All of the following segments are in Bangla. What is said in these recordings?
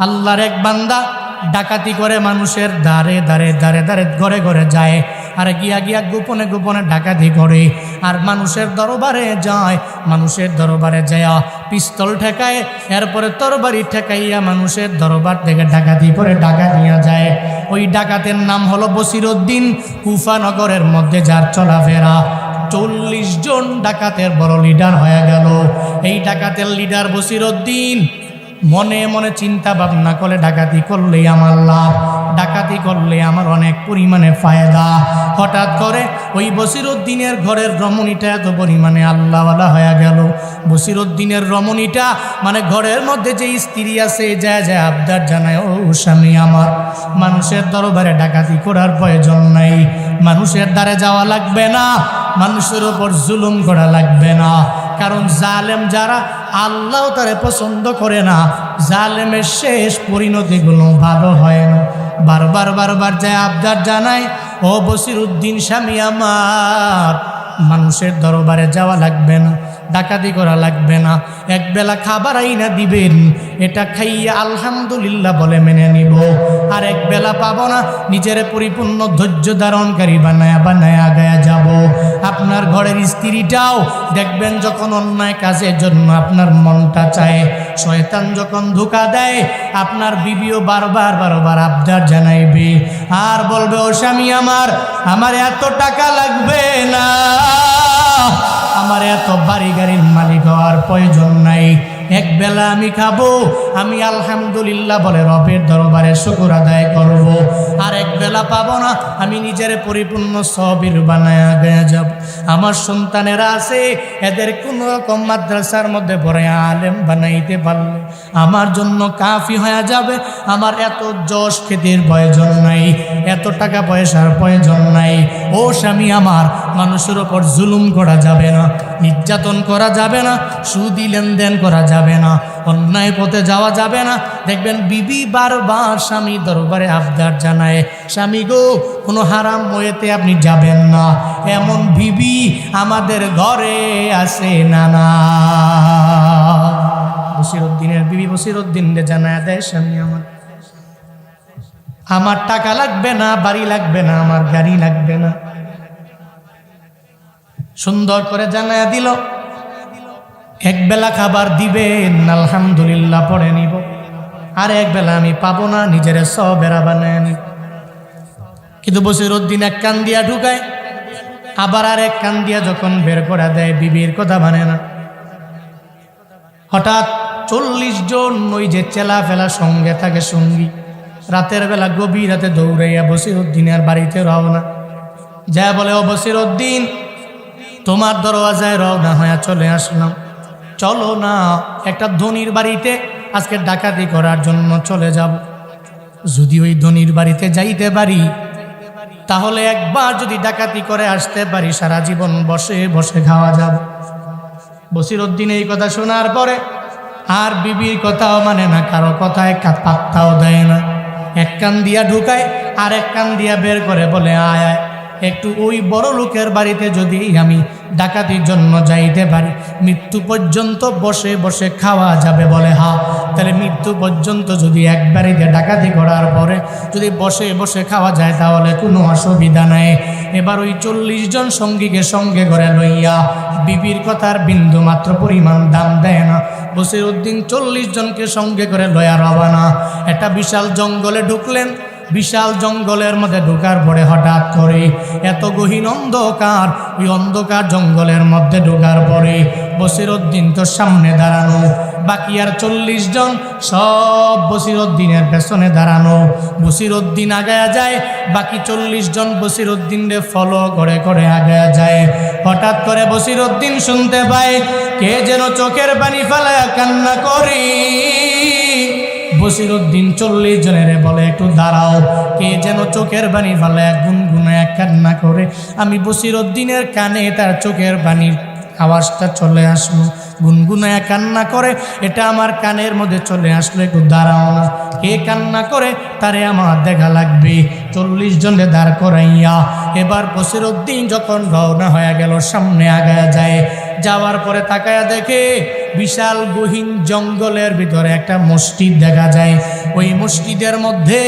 আল্লাহর এক বান্দা ডাকাতি করে মানুষের দ্বারে ঘরে ঘরে যায়, আর গিয়া গিয়া গোপনে গোপনে ডাকাতি করে, আর মানুষের দরবারে যায়। মানুষের দরবারে যায় পিস্তল ঠেকায়, এরপরে তরবারি ঠেকাইয়া মানুষের দরবার থেকে ডাকাতি করে টাকা নিয়ে যায়। ওই ডাকাতের নাম হলো বসিরউদ্দিন। কুফা নগরের মধ্যে যার চলাফেরা, 40 জন ডাকাতের বড় লিডার হয়ে গেল। এই ডাকাতের লিডার বসিরউদ্দিন। মনে মনে চিন্তা ভাবনা করে, ডাকাতি করলেই আমার লাভ, ডাকাতি করলে আমার অনেক পরিমাণে ফায়দা। হঠাৎ করে ওই বসিরউদ্দিনের ঘরের রমণীটা এত পরিমাণে আল্লাহওয়ালা হয়ে গেল। বসিরউদ্দিনের রমণীটা মানে ঘরের মধ্যে যে স্ত্রী আছে, যায় যায় আবদার জানায়, ও স্বামী আমার, মানুষের দরবারে ডাকাতি করার প্রয়োজন নাই, মানুষের দ্বারে যাওয়া লাগবে না, মানুষের ওপর জুলুম করা লাগবে না। কারণ জালেম যারা, আল্লাহ তারে পছন্দ করে না। জালেমের শেষ পরিণতিগুলো ভালো হয় না। বারবার যায় আবদার জানায়, ও বসিরউদ্দিন স্বামী আমার, মানুষের দরবারে যাওয়া লাগবে না, ডাকাতি করা লাগবে না, একবেলা খাবার আইনা দিবেন, এটা খাইয়া আলহামদুলিল্লাহ বলে মেনে নিব। আর একবেলা পাবো না, নিজের পরিপূর্ণ ধৈর্য ধারণকারী বানায়া গায়া যাব। আপনার ঘরের স্ত্রীটাও দেখবেন যখন অন্যায় কাজের জন্য আপনার মনটা চায়, শয়তান যখন ধোঁকা দেয়, আপনার বিবিও বারবার আবদার জানাইবে আর বলবে, ও স্বামী আমার এত টাকা লাগবে না, আমার এত বাড়ি গাড়ির মালিক হওয়ার প্রয়োজন নাই, একবেলা আমি খাবো, আমি আলহামদুলিল্লাহ বলে রবের দরবারে শুকর আদায় করব। আর একবেলা পাবো না, আমি নিজের পরিপূর্ণ সবির বানায়া গয়া যাব। আমার সন্তানেরা আছে, এদের কোনো রকম মাদ্রাসার মধ্যে পড়ে আলেম বানাইতে পারলে আমার জন্য কাফি হয়ে যাবে। আমার এত যশ খ্যাতির প্রয়োজন নাই, এত টাকা পয়সার প্রয়োজন নাই। ও স্বামী আমার, মানুষের ওপর জুলুম করা যাবে না, নির্যাতন করা যাবে না, সুদি লেনদেন করা যাবে না, অন্যায় পথে যাওয়া যাবে না। দেখবেন বিবি বারবার স্বামী দরবারে আবদার জানায়, স্বামী গো, কোনো হারাম ওয়েতে আপনি যাবেন না। এমন বিবি আমাদের ঘরে আছে না? বসিরউদ্দিনের বিবি বসিরউদ্দিনকে জানায় দেয়, স্বামী আমার টাকা লাগবে না, বাড়ি লাগবে না, আমার গাড়ি লাগবে না। সুন্দর করে জানায়া দিল, একবেলা খাবার দিবেন, আলহামদুলিল্লাহ পড়ে নিব, আর একবেলা আমি পাবো না, নিজের সবেরা বানায় নিব। কিন্তু বসিরউদ্দিন এক কান দিয়া ঢুকায়, আবার আর এক কান দিয়া যখন বের করে দেয়, বিবির কথা মানে না। হঠাৎ 40 জন ওই যে চেলা ফেলা সঙ্গে থাকে সঙ্গী, রাতের বেলা গভীর রাতে দৌড়াইয়া বসিরউদ্দিনের বাড়িতে রওনা। যা বলে, ও বসিরউদ্দিন, তোমার দরওয়াজায় রওনা হয়ে চলে আসলাম, চলো না একটা ধনীর বাড়িতে আজকে ডাকাতি করার জন্য চলে যাব। যদি ওই ধনীর বাড়িতে যাইতে পারি, তাহলে একবার যদি ডাকাতি করে আসতে পারি, সারা জীবন বসে বসে খাওয়া যাবে। বসিরউদ্দিন এই কথা শোনার পরে আর বিবির কথাও মানে না, কারো কথায় পাত্তাও দেয় না। এক কান দিয়া ঢুকায়, আর এক কান দিয়া বের করে বলে, আয় আয়, একটু ওই বড় লোকের বাড়িতে যদি আমি ডাকাতির জন্য যাইতে পারি, মৃত্যু পর্যন্ত বসে বসে খাওয়া যাবে। বলে, হা, তাহলে মৃত্যু পর্যন্ত যদি এক বাড়িতে ডাকাতি করার পরে যদি বসে বসে খাওয়া যায়, তাহলে কোনো অসুবিধা নাই। এবার ওই 40 জন সঙ্গীকে সঙ্গে করে লইয়া, বিবির কথার বিন্দু মাত্র পরিমাণ দাম দেয় না, বসিরউদ্দিন 40 জনকে সঙ্গে করে লইয়া রওনা। একটা বিশাল জঙ্গলে ঢুকলেন। বিশাল জঙ্গলের মধ্যে ঢোকার পরে হঠাৎ করে এত গহীন অন্ধকার, ওই অন্ধকার জঙ্গলের মধ্যে ঢোকার পরে বসিরউদ্দিন তো সামনে দাঁড়ানো, বাকি আর 40 জন সব বসিরউদ্দিনের পেছনে দাঁড়ানো। বসিরউদ্দিন আগায়া যায়, বাকি 40 জন বসিরউদ্দিনকে ফলো করে করে আগায়া যায়। হঠাৎ করে বসিরউদ্দিন শুনতে পায়, কে যেন চোখের পানি ফেলায়া কান্না করি। বসিরউদ্দিন 40 জনের বলে, একটু দাঁড়াও, কে যেন চোখের পানি ফেলায়া গুনগুনায়া কান্না করে। আমি বসিরউদ্দিনের কানে তার চোখের পানির আওয়াজটা চলে আসলো, গুনগুনায়া কান্না করে, এটা আমার কানের মধ্যে চলে আসলো, একটু দাঁড়াও না, কে কান্না করে তারে আমার দেখা লাগবে। 40 জনে দাঁড় করাইয়া এবার বসিরউদ্দিন যখন রওনা হয়ে গেল, সামনে আগায়া যায়। যাওয়ার পরে তাকায়া দেখে বিশাল গহীন জঙ্গলের ভিতরে একটা মসজিদ দেখা যায়। ওই মসজিদের মধ্যে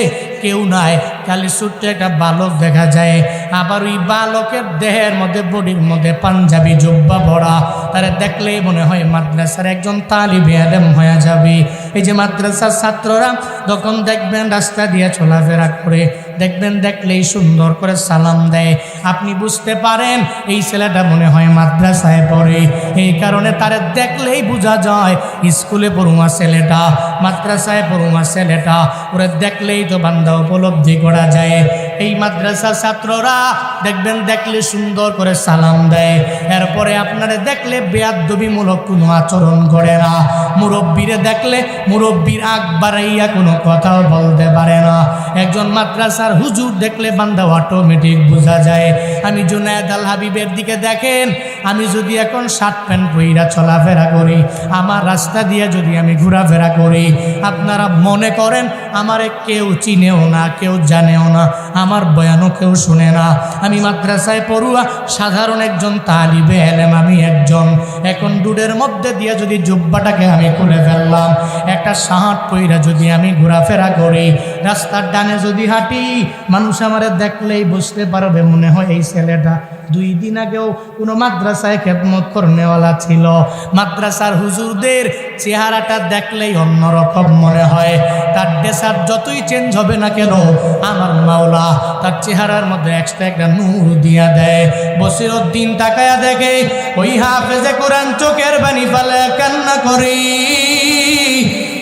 কেউ নাই, খালি ছোট্ট একটা বালক দেখা যায়। আবার ওই বালকের দেহের মধ্যে, বডির মধ্যে পাঞ্জাবি জুব্বা পরা, তারা দেখলেই মনে হয় মাদ্রাসার একজন তালিবে ইলম হয়ে যাবে। এই যে মাদ্রাসার ছাত্ররা তখন দেখবেন রাস্তা দিয়ে চলাফেরা করে, দেখবেন দেখলেই সুন্দর করে সালাম দেয়, আপনি বুঝতে পারেন এই ছেলেটা মনে হয় মাদ্রাসায় পড়ে। এই কারণে তারা দেখলেই বোঝা যায় স্কুলে পড়ুয়া ছেলেটা, মাদ্রাসায় পড়ুয়া ছেলেটা, ওরা দেখলেই তো বান্দা উপলব্ধি করা যায়। এই মাদ্রাসার ছাত্ররা দেখবেন দেখলে সুন্দর করে সালাম দেয়, এরপরে আপনারা দেখলে বেয়াদবিমূলক কোনো আচরণ করে না। মুরব্বীরে দেখলে মুরব্বীর আগ বাড়াইয়া কোনো কথাও বলতে পারে না। একজন মাদ্রাসার হুজুর দেখলে বান্দা অটোমেটিক বোঝা যায়। আমি জুনায়েদ আল হাবিবের দিকে দেখেন, আমি যদি এখন শার্ট প্যান্ট পইরা চলাফেরা করি, আমার রাস্তা দিয়ে যদি আমি ঘোরাফেরা করি, আপনারা মনে করেন আমারে কেউ চিনেও না, কেউ জানেও না, আমার বয়ানও কেউ শুনে না। আমি মাদ্রাসায় পড়ুয়া সাধারণ একজন তালিবে ইলম, আমি একজন। এখন দুডের মধ্যে দিয়ে যদি জুব্বাটাকে আমি খুলে ফেললাম, একটা শার্ট পইরা যদি আমি ঘোরাফেরা করি, রাস্তার ডানে যদি হাঁটি, মানুষ আমারে দেখলেই বুঝতে পারবে মনে হয় এই ছেলেটা 2 দিন আগেও কোনো মাদ্রাসায় খেদমত করনেওয়ালা ছিল। মাদ্রাসার হুজুরদের চেহারাটা দেখলেই অন্যরকম মনে হয়। তার ড্রেসার যতই চেঞ্জ হবে না কেন, আমার মাওলা তার চেহারার মধ্যে এক্সট্রা একটা নূর দিয়া দেয়। বসিরউদ্দিন তাকায়া দেখে ওই হাফেজে কোরআন চোখের পানি ফেলে কান্না করি।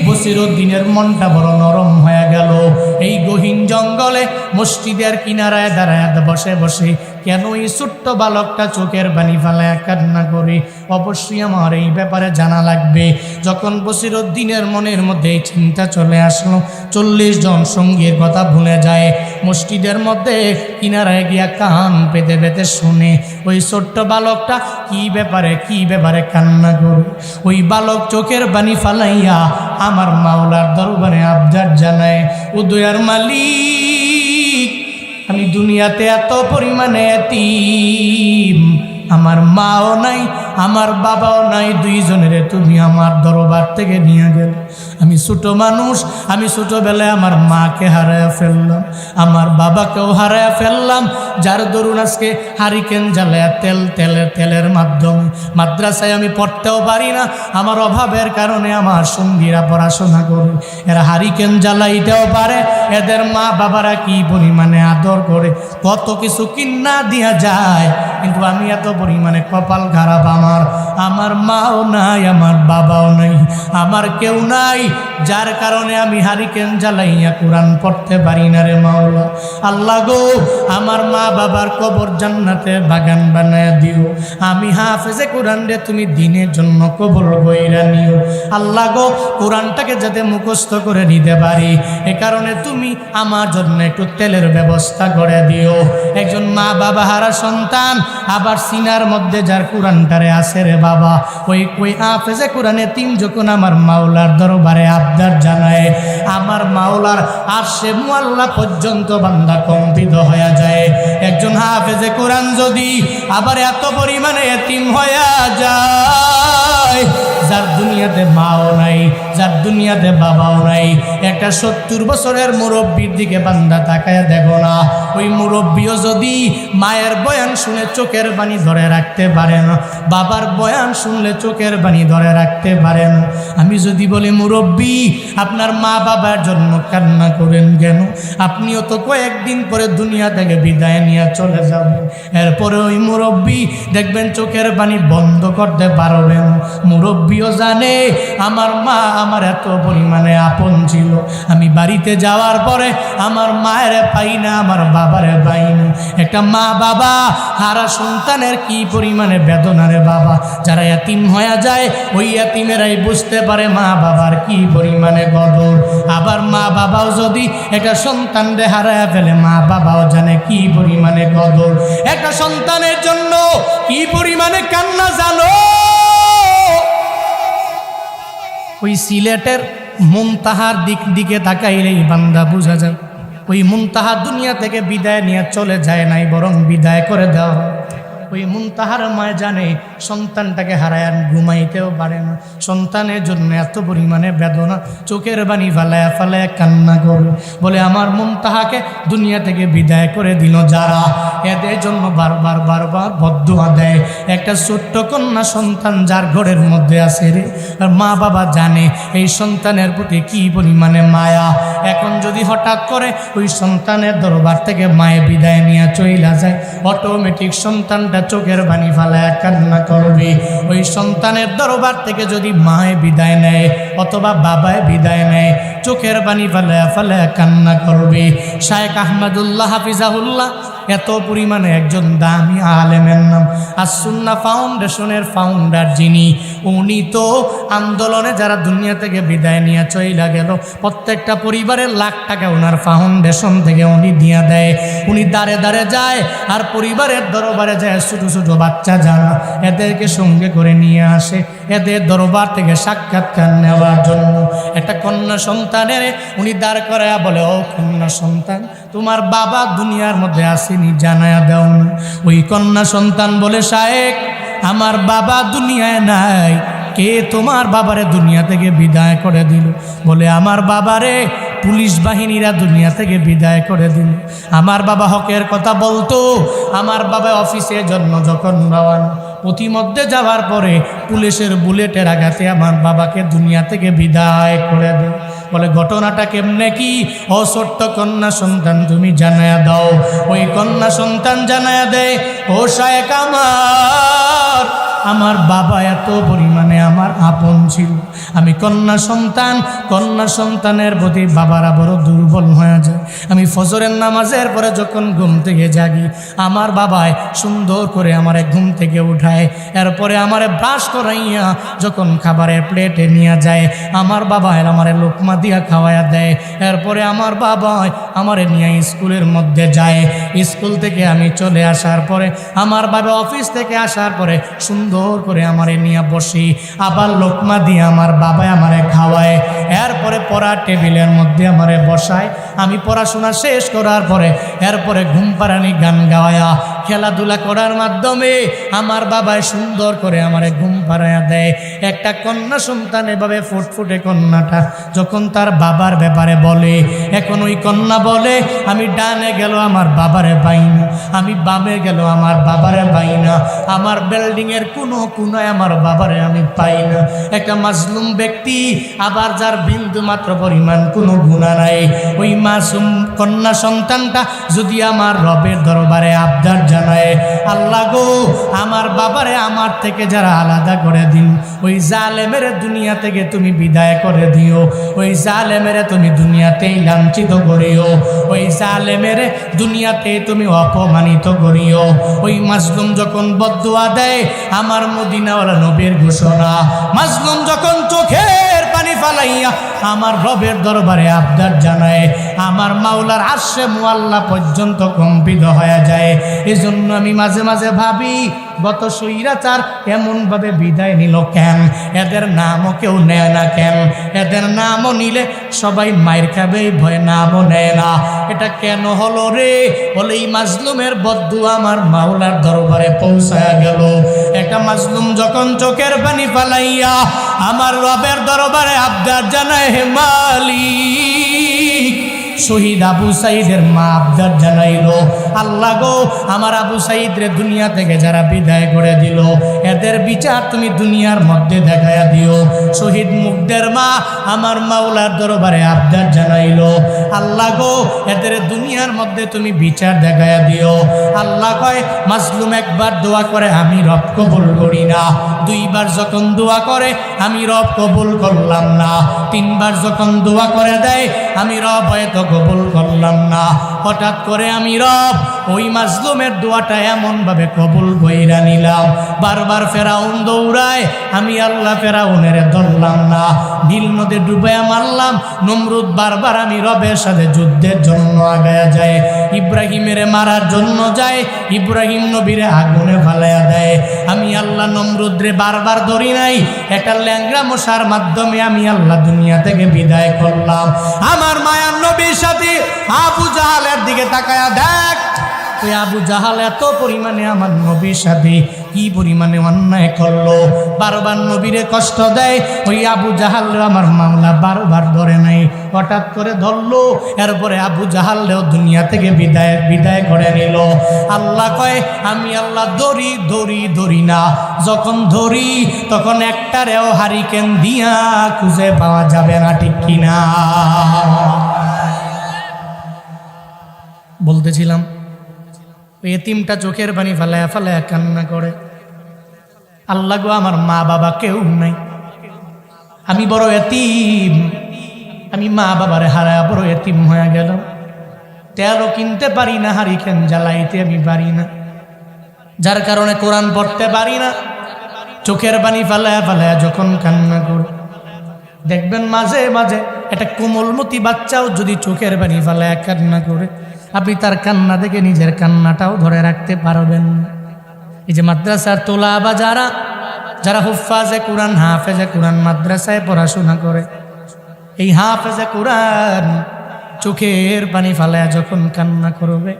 বসিরউদ্দিনের মনটা বড় নরম হয়ে গেল। এই গহীন জঙ্গলে মসজিদের কিনারায় দাঁড়ায় বসে বসে কেন এই ছোট্ট বালকটা চোখের পানি ফেলায় কান্না করে, অবশ্যই আমার এই ব্যাপারে জানা লাগবে। যখন বসিরউদ্দিনের মনের মধ্যে এই চিন্তা চলে আসলো, 40 জন সঙ্গীর কথা ভুলে যায়, মসজিদের মধ্যে কিনারায় গিয়া কান পেতে পেতে শুনে ওই ছোট্ট বালকটা কি ব্যাপারে কান্না করে। ওই বালক চোখের পানি ফালাইয়া আমার মাওলার দরবারে আবদার জানায়, ও দয়ার মালিক, আমি দুনিয়াতে এত পরিমাণে এতিম, আমার মাও নাই, আমার বাবাও নাই, 2 জনের তুমি আমার দরবার থেকে নিয়ে গেল। আমি ছোট মানুষ, আমি ছোটবেলায় আমার মাকে হারায়া ফেললাম, আমার বাবাকেও হারায়া ফেললাম, যার দরুন আজকে হারিকেন জ্বালায়া তেলের মাধ্যমে মাদ্রাসায় আমি পড়তেও পারি না। আমার অভাবের কারণে আমার সঙ্গীরা পড়াশোনা করে, এরা হারিকেন জ্বালাইতেও পারে, এদের মা বাবারা কি পরিমাণে আদর করে, কত কিছু কিন্না দিয়া যায়, কিন্তু আমি এত পরিমাণে কপাল খারাপ আমার মাও নাই, আমার বাবাও নাই, আমার কেউ নাই, যার কারণে আমি হারিকেন জ্বালাইয়া কোরআন পড়তে পারি না রে মাওলা। আল্লাহ গো, আমার মা বাবার কবর জান্নাতে বাগান বানায় দিও, আমি হাফেজে কোরআন রে তুমি দিনের জন্য কবর কইরা নিও। আল্লাহ গো, কোরআনটাকে যাতে মুখস্থ করে নিতে পারি, এ কারণে তুমি আমার জন্য একটু তেলের ব্যবস্থা করে দিও। একজন মা বাবা হারা সন্তান, আবার সিনার মধ্যে যার কোরআনটারে আছে রে বাবা, ওই হাফেজে কোরআনে 3 যখন আমার মাওলার দরবারে আবদার জানায়, আমার মাওলার আরশে মুআল্লা পর্যন্ত বান্দা কম্পিত হয়ে যায়। একজন হাফেজে কোরআন যদি আবার এত পরিমাণে এতিম হয়ে যায়, যার দুনিয়াতে মাও নাই, যার দুনিয়াতে বাবাও নাই, একটা 70 বছরের মুরব্বীর দিকে বান্দা তাকায় দেখো না, ওই মুরব্বীও যদি মায়ের বয়ান শুনে চোখের পানি ধরে রাখতে পারে না, বাবার বয়ান শুনলে চোখের পানি ধরে রাখতে পারে না। আমি যদি বলি মুরব্বী, আপনার মা বাবার জন্য কান্না করেন কেন? আপনিও তো কয়েকদিন পরে দুনিয়া থেকে বিদায় নিয়ে চলে যাবেন, এরপরে ওই মুরব্বী দেখবেন চোখের পানি বন্ধ করতে পারবেন। মুরব্বীও জানে আমার মা আমার এত পরিমাণে আপন ছিল, আমি বাড়িতে যাওয়ার পরে আমার মায়ের পাই না, আমার বাবারে পাই না। একটা মা বাবা হারা সন্তানের কি পরিমাণে বেদনা রে বাবা। যারা এতিম হয়ে যায়, ওই এতিমেরাই বুঝতে পারে মা বাবার কি পরিমাণে কদর। আবার মা বাবাও যদি একটা সন্তানরে হারায় ফেলে, মা বাবাও জানে কি পরিমাণে কদর। একটা সন্তানের জন্য কি পরিমাণে কান্না জানো? ওই সিলেটের মুনতাহার দিকে তাকাইলেই বান্দা বোঝা যায়, ওই মুনতাহা দুনিয়া থেকে বিদায় নিয়ে চলে যায় নাই, বরং বিদায় করে দেওয়া। ওই মুনতাহার ময়দানে সন্তানটাকে হারায় ঘুমাইতেও পারে না। সন্তানের জন্য এত পরিমাণে বেদনা, চোখের বাণী ফালায়া ফালায়া কান্না করে, বলে আমার মন তাহাকে দুনিয়া থেকে বিদায় করে দিল যারা, এদের জন্য বারবার বারবার বদদুয়া দেয়। একটা ছোট্ট কন্যা সন্তান যার ঘরের মধ্যে আছে রে, আর মা বাবা জানে এই সন্তানের প্রতি কি পরিমাণে মায়া। এখন যদি হঠাৎ করে ওই সন্তানের দরবার থেকে মায়ে বিদায় নিয়ে চইলা যায়, অটোমেটিক সন্তানটা চোখের বাণী ফালায়া কান্না করবে। ওই সন্তানের দরবার থেকে যদি মায়ে বিদায় নেয় অথবা বাবায় বিদায় নেয়, চোখের বাণী ফালায়া ফালায়া কান্না করবে। শায়েখ আহমদুল্লাহ হাফিজাহুল্লাহ এত পরিমাণে একজন দামি আলেমের নাম, আস-সুন্নাহ ফাউন্ডেশনের ফাউন্ডার যিনি, উনি তো আন্দোলনে যারা দুনিয়া থেকে বিদায় নিয়ে চইলা গেল প্রত্যেকটা পরিবারের লাখ টাকা ওনার ফাউন্ডেশন থেকে উনি দিয়া দেয়। উনি দাঁড়ে দাঁড়ে যায় আর পরিবারের দরবারে যায়, ছোটো ছোটো বাচ্চা যারা এদেরকে সঙ্গে করে নিয়ে আসে এদের দরবার থেকে সাক্ষাৎকার নেওয়ার জন্য। একটা কন্যা সন্তানের উনি দাঁড় করায়া বলে, ও কন্যা সন্তান, তোমার বাবা দুনিয়ার মধ্যে আসেনি, জানায়া দাও না। ওই কন্যা সন্তান বলে, শায়েখ আমার বাবা দুনিয়ায় নাই। কে তোমার বাবারে দুনিয়া থেকে বিদায় করে দিল? বলে আমার বাবারে পুলিশ বাহিনীরা দুনিয়া থেকে বিদায় করে দিল। আমার বাবা হকের কথা বলতো, আমার বাবা অফিসের জন্য যখন রওয়ানা, প্রতিমধ্যে যাওয়ার পরে পুলিশের বুলেটের আঘাতে আমার বাবাকে দুনিয়া থেকে বিদায় করে দেয়। বলে ঘটনাটা কেমনে কি? ও ছোট্ট কন্যা সন্তান তুমি জানায়া দাও। ওই কন্যা সন্তান জানায়া দেয়, ও শায়েখ আমার বাবা এত পরিমাণে আমার আপন ছিল। আমি কন্যা সন্তানের প্রতি বাবারা বড় দুর্বল হয়ে যায়। আমি ফজরের নামাজের পরে যখন ঘুম থেকে জাগি, আমার বাবায় সুন্দর করে আমারে ঘুম থেকে উঠায়, এরপরে আমারে ব্রাশ করাইয়া যখন খাবারের প্লেটে নিয়ে যায়, আমার বাবায় আমারে লোকমা দিয়া খাওয়াইয়া দেয়। এরপরে আমার বাবায় আমারে নিয়ে স্কুলের মধ্যে যায়। স্কুল থেকে আমি চলে আসার পরে, আমার বাবা অফিস থেকে আসার পরে সুন্দর করে আমারে নিয়ে বসি, আবার লোকমা দিয়ে আমার বাবা আমারে খাওয়ায়। এরপরে পড়ার টেবিলের মধ্যে আমারে বসায়। আমি পড়াশোনা শেষ করার পরে এরপরে ঘুম পাড়ানি গান গাওয়ায়া খেলাধুলা করার মাধ্যমে আমার বাবায় সুন্দর করে আমারে ঘুম পাড়াইয়া দেয়। একটা কন্যা সন্তান এভাবে ফুটফুটে কন্যাটা যখন তার বাবার ব্যাপারে বলে, এখন ওই কন্যা বলে, আমি ডানে গেল আমার বাবারে পাই না, আমি বামে গেল আমার বাবারে পাই না, আমার বিল্ডিংয়ের কোনো কোনায় আমার বাবারে আমি পাই না। একটা মাজলুম ব্যক্তি, আবার যার বিন্দু মাত্র পরিমাণ কোনো গুনাহ নাই, ওই মাসুম কন্যা সন্তানটা যদি আমার রবের দরবারে আবদার জানায়, আল্লাহ গো আমার বাবারে আমার থেকে যারা আলাদা করে দিন, ওই জালেমের দুনিয়া থেকে তুমি বিদায় করে দিও, ওই জালেমের তুমি দুনিয়াতেই লাঞ্ছিত করিও, ওই জালেমের দুনিয়াতে তুমি অপমানিত করিও। ওই মাজলুম যখন বদদুয়া দেয়, আমার মদিনাওয়ালা নবীর ঘোষণা, মাজলুম যখন চোখের পানি ফালাইয়া আমার রবের দরবারে আবদার জানায়, আমার মাওলার আরশে মুআল্লা পর্যন্ত কম্পিত হয়ে যায়। এজন্য আমি মাঝে মাঝে ভাবি, গত স্বৈরাচার এমনভাবে বিদায় নিল কেন? এদের নামও কেউ নেয় না কেন? এদের নামও নিলে সবাই মায়ের খাবে, ভয় নামও নেয় না। এটা কেন হলো রে? বলে এই মাজলুমের বদদুয়া আমার মাওলার দরবারে পৌঁছায়া গেল। একটা মাজলুম যখন চোখের পানি ফালাইয়া আমার রবের দরবারে আবদার জানায়, হে মালিক, শহীদ আবু সাইদের মা আবদার জানাইল, আল্লাহ গো আমার আবু সাইদরে দুনিয়া থেকে যারা বিদায় করে দিল, এদের বিচার তুমি দুনিয়ার মধ্যে দেখায়া দিও। শহীদ মুগ্ধের মা আমার মাওলার দরবারে আবদার জানাইল, আল্লাহ গো এদের দুনিয়ার মধ্যে তুমি বিচার দেখায়া দিও। আল্লাহ কয়, মাজলুম একবার দোয়া করে আমি রব কবুল করি না, দুইবার যখন দোয়া করে আমি রব কবুল করলাম না, তিনবার যখন দোয়া করে দেয় আমি রব হয়তো কবুল করলাম না। হঠাৎ করে আমি রব ওই মাজলুমের দোয়াটা এমনভাবে কবুল কইরা নিলাম, বারবার ফেরাউন দৌড়ায়, আমি আল্লাহ ফেরাউনের ধরলাম না, নীল নদে ডুবাইয়া মারলাম, নমরুদ বারবার আমি রবের সাথে যুদ্ধের জন্য আগায়া যায়, ইব্রাহিমের মারার জন্য যায়, ইব্রাহিম নবীরে আগুনে ফালাইয়া দেয়, আমি আল্লাহ নমরুদরে বারবার ধরি নাই, একটা ল্যাংড়া মশার মাধ্যমে আমি আল্লাহ দুনিয়া থেকে বিদায় করলাম। আমার মায়ার নবীর সাথে আবু জাহালের দিকে তাকায়া দেখ, ওই আবু জাহাল এত পরিমাণে আমার নবীর সাথে কি পরিমাণে অন্যায় করলো, বারবার নবীরে কষ্ট দেয়। ওই আবু জাহালরে আমার মাওলা বারবার ধরে নাই, হঠাৎ করে ধরলো। এরপরে আবু জাহালরেও দুনিয়া থেকে বিদায় করে নিল। আল্লাহ কয়, আমি আল্লাহ ধরি না, যখন ধরি তখন একটারেও হারিকেন দিয়া খুঁজে পাওয়া যাবে না, ঠিক কিনা? বলতেছিলাম ওই এতিমটা চোখের পানি ফালায়া ফালায়া কান্না করে, আল্লাহ গো আমার মা বাবা কেউ নাই, আমি বড় এতিম, আমি মা বাবারে হারায়া বড় এতিম হয়ে গেল, তেলও কিনতে পারি না, হারিকেন জ্বালাইতে আমি পারি না, যার কারণে কোরআন পড়তে পারি না। চোখের পানি ফালায়া ফালায়া যখন কান্না করে, দেখবেন মাঝে মাঝে একটা কোমলমতি বাচ্চাও যদি চোখের পানি ফালায়া কান্না করে, আপনি তার কান্না দেখে নিজের কান্নাটাও ধরে রাখতে পারবেন। এই যে মাদ্রাসার তোলা বা যারা হুফাজে কোরআন, হাফেজে কোরআন মাদ্রাসায় পড়াশোনা করে, এই হাফেজে কোরআন চোখের পানি ফালায়া যখন কান্না করবে,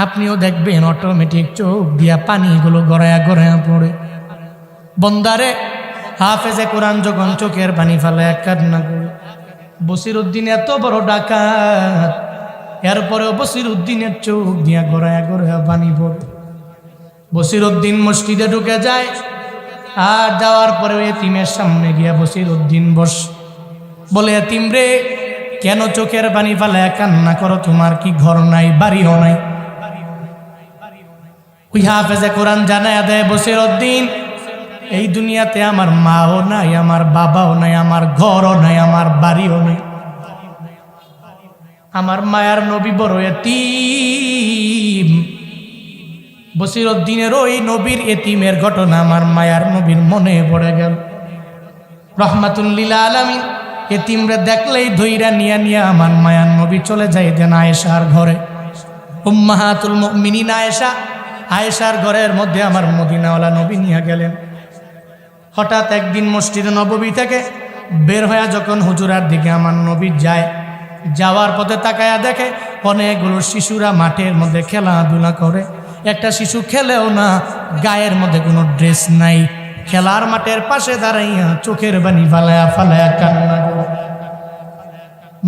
আপনিও দেখবেন অটোমেটিক চোখ দিয়া পানিগুলো গড়ায়া গড়ায়া পড়ে। বন্দারে হাফেজে কোরআন যখন চোখের পানি ফালায়া কান্না করে, বসিরউদ্দিন এত বড় ডাকাত, এরপরেও বসিরউদ্দিনের চোখ দিয়া গড়ায়া গড়ায়া পানি পড়ে। বসিরউদ্দিন মসজিদে ঢুকে যায়, আর যাওয়ার পরে এতিমের সামনে গিয়া বসিরউদ্দিন বলে, এতিম রে, কেন চোখের পানি ফালায়া কান্না করো? তোমার কি ঘর নাই, বাড়িও নাই? ওই হাফেজে কোরআন জানায়া দেয়, বসিরউদ্দিন, এই দুনিয়াতে আমার মাও নাই, আমার বাবাও নাই, আমার ঘরও নাই, আমার বাড়িও নাই, আমার মায়ার নবী বড় এতিম। বসিরউদ্দিনের ওই নবীর এতিমের ঘটনা আমার মায়ার নবীর মনে পড়ে গেল। রহমাতুল লিল আলামিন এতিমরে দেখলেই ধইরা নিয়া আমার মায়ার নবী চলে যাইতেন আয়েশার ঘরে। উম্মাহাতুল মুমিনিন আয়েশার ঘরের মধ্যে আমার মদিনাওয়ালা নবী নিয়ে গেলেন। হঠাৎ একদিন মসজিদে নববী থেকে বের হয়ে যখন হুজুরার দিকে আমার নবী যায়, যাওয়ার পথে তাকায়া দেখে অনেকগুলো শিশুরা মাঠের মধ্যে খেলাধুলা করে। একটা শিশু খেলেও না, গায়ের মধ্যে কোনো ড্রেস নাই, খেলার মাঠের পাশে দাঁড়াইয়া চোখের পানি ফালায়া ফালায়া কান্না করে।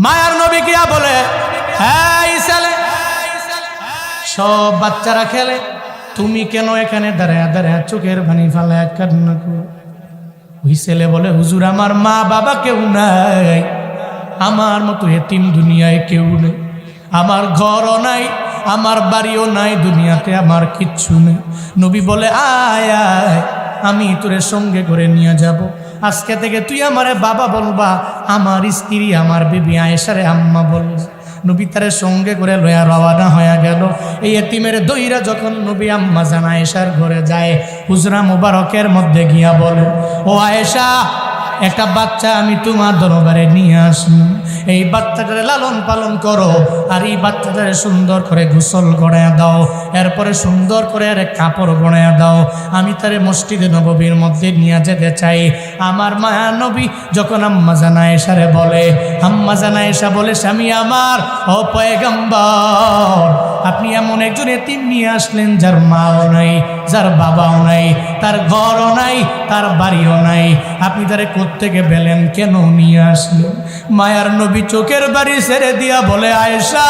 মায়ার নবী গিয়া বলে, হ্যাঁ ছেলে, সব বাচ্চারা খেলে, তুমি কেন এখানে দাঁড়ায়া দাঁড়ায়া চোখের পানি ফালায়া কান্না করো? ওই ছেলে বলে, হুজুর, আমার মা বাবা কেউ নাই, আমার মতো এতিম দুনিয়ায় কেউ নেই, আমার ঘরও নাই, আমার বাড়িও নাই, দুনিয়াতে আমার কিচ্ছু নেই। নবী বলে, আয় আয়, আমি তোরে সঙ্গে করে নিয়ে যাব। আজকে থেকে তুই আমারে বাবা বলবা, আমার স্ত্রী আমার বিবি আয়েশারে আম্মা বলবা। নবী তারে সঙ্গে করে লয়া রওয়ানা হয়ে গেল। এই এতিমের দইরা যখন নবী আম্মা জান আয়েশার ঘরে যায়, হুজরা মুবারকের মধ্যে গিয়া বলে, ও আয়েশা, একটা বাচ্চা আমি তোমার দরবারে নিয়ে আসলাম, এই বাচ্চাটারে লালন পালন করো, আর এই বাচ্চাটারে সুন্দর করে গোসল গড়াইয়া দাও, এরপরে সুন্দর করে আরে কাপড় গড়াইয়া দাও, আমি তারে মসজিদে নববীর মধ্যে নিয়ে যেতে চাই। আমার মায়া নবী যখন আম্মা জান আয়েশারে বলে, আম্মা জান আয়েশা বলে, স্বামী আমার, ও পয়গম্বর, আপনি এমন একজন এতিম নিয়ে আসলেন যার মাও নাই, যার বাবাও নাই, তার ঘরও নাই, তার বাড়িও নাই, আপনি তারে কোত্থেকে পেলেন, কেন নিয়ে আসলেন? মায়ার নবী চোখের বাড়ি ছেড়ে দিয়া বলে, আয়েশা,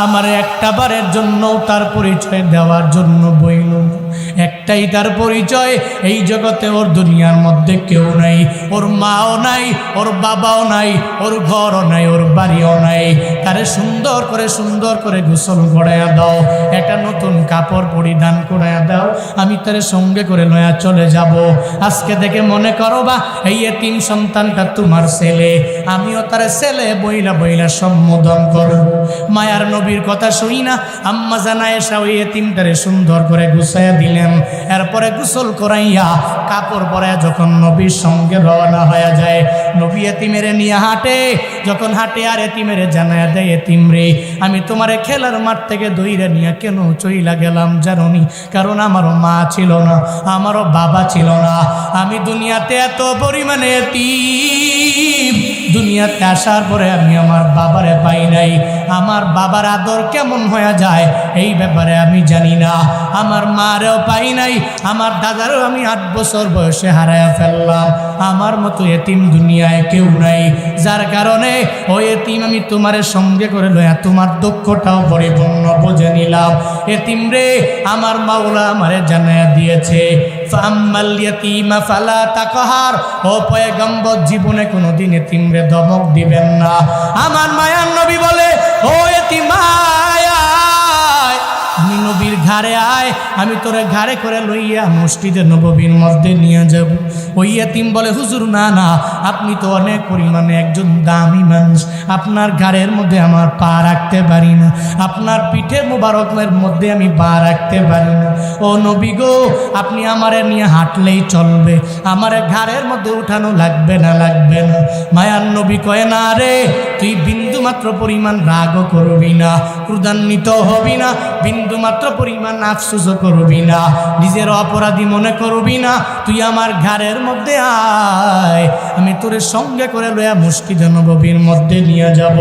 আমার একটা বারের জন্য তার পরিচয় দেওয়ার জন্য বইল, একটাই তার পরিচয়, এই জগতে ওর দুনিয়ার মধ্যে কেউ নাই, ওর মাও নাই, ওর বাবাও নাই, ওর ঘরও নাই, ওর বাড়িও নাই, তারে সুন্দর করে গোসল করাইয়া দাও, একটা নতুন কাপড় পরিধান করাইয়া দাও, আমি তারে সঙ্গে করে লয়া চলে যাব। আজকে থেকে মনে করো বা এই এতিম সন্তানটা তোমার ছেলে, আমিও তার ছেলে বইলা বইলা সম্বোধন করব। মায়ার নবীর কথা শুই না আম্মা জান আয়েশা ওই এতিমটারে সুন্দর করে গুছাইয়া দিলেন। এরপরে গোসল করাইয়া কাপড় পরাইয়া যখন নবীর সঙ্গে রওনা হয়ে যায়, নবী এতিমেরে নিয়ে হাঁটে, যখন হাঁটে আর এতিমেরে জানায়া দেয়, এতিম রে, আমি তোমারে খেলার মাঠ থেকে দইরা নিয়ে কেন চইলা গেলাম জানোনি? কারণ আমারও মা ছিল না, আমারও বাবা ছিল না, আমি দুনিয়াতে এত পরিমাণে এতিম, দুনিয়াতে আসার পরে আমি আমার বাবারে পাই নাই, আমার বাবার আদর কেমন হয়ে যায় এই ব্যাপারে আমি জানি না, আমার মারেও পাই নাই, আমার দাদারও আমি 8 বছর বয়সে হারায়া ফেললাম। আমার মতো এতিম দুনিয়ায় কেউ নাই, যার কারণে ওই এতিম আমি তোমার সঙ্গে করে লয়া তোমার দুঃখটাও পরিপূর্ণ বুঝে নিলাম। এতিম রে আমার মাওলা আমারে জানায়া দিয়েছে, ফাম্মাল ইয়াতীমা ফালা তাকহার, ও পয়গম্বর জীবনে কোনোদিন এতিম রে ধমক দিবেন না। আমার মায়ার নবী বলে, ও এতিম আমি নবীর ঘাড়ে আয়, আমি তোরে ঘাড়ে করে লইয়া মসজিদে নববীর মধ্যে নিয়ে যাব। ওই এতিম বলে, হুজুর না না, আপনি তো অনেক পরিমাণে একজন দামি মানুষ, আপনার ঘাড়ের মধ্যে আমার পা রাখতে পারি না, আপনার পিঠে মোবারকের মধ্যে আমি পা রাখতে পারি না। ও নবী গো, আপনি আমারে নিয়ে হাঁটলেই চলবে, আমারে ঘাড়ের মধ্যে উঠানো লাগবে না, লাগবে না। মায়ার নবী কয়, না রে, তুই বিন্দু মাত্র পরিমাণ রাগও করবি না, ক্রোধান্বিত হবি না, বিন্দু মাত্র পরিমাণ আফসোসও করবি না, নিজের অপরাধী মনে করবি না, তুই আমার ঘাড়ের মধ্যে আয়, আমি তোর সঙ্গে করে লয়া মসজিদে নববীর মধ্যে নিয়ে যাব।